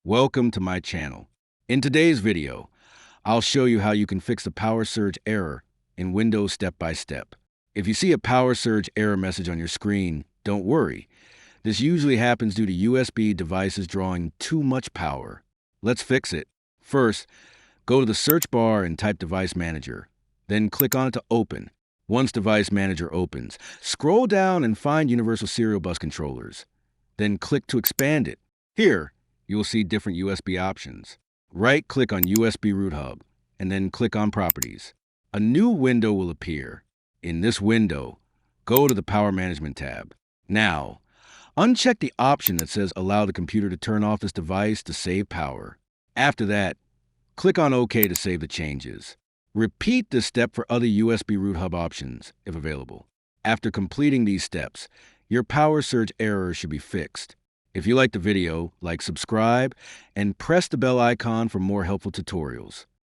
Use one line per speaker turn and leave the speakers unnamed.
Welcome to my channel. In today's video, I'll show you how you can fix a power surge error in Windows step by step. If you see a power surge error message on your screen, don't worry. This usually happens due to USB devices drawing too much power. Let's fix it. First, go to the search bar and type Device Manager. Then click on it to open. Once Device Manager opens, scroll down and find Universal Serial Bus Controllers. Then click to expand it. Here, you will see different USB options. Right-click on USB Root Hub, and then click on Properties. A new window will appear. In this window, go to the Power Management tab. Now, uncheck the option that says Allow the computer to turn off this device to save power. After that, click on OK to save the changes. Repeat this step for other USB Root Hub options, if available. After completing these steps, your power surge error should be fixed. If you liked the video, subscribe, and press the bell icon for more helpful tutorials.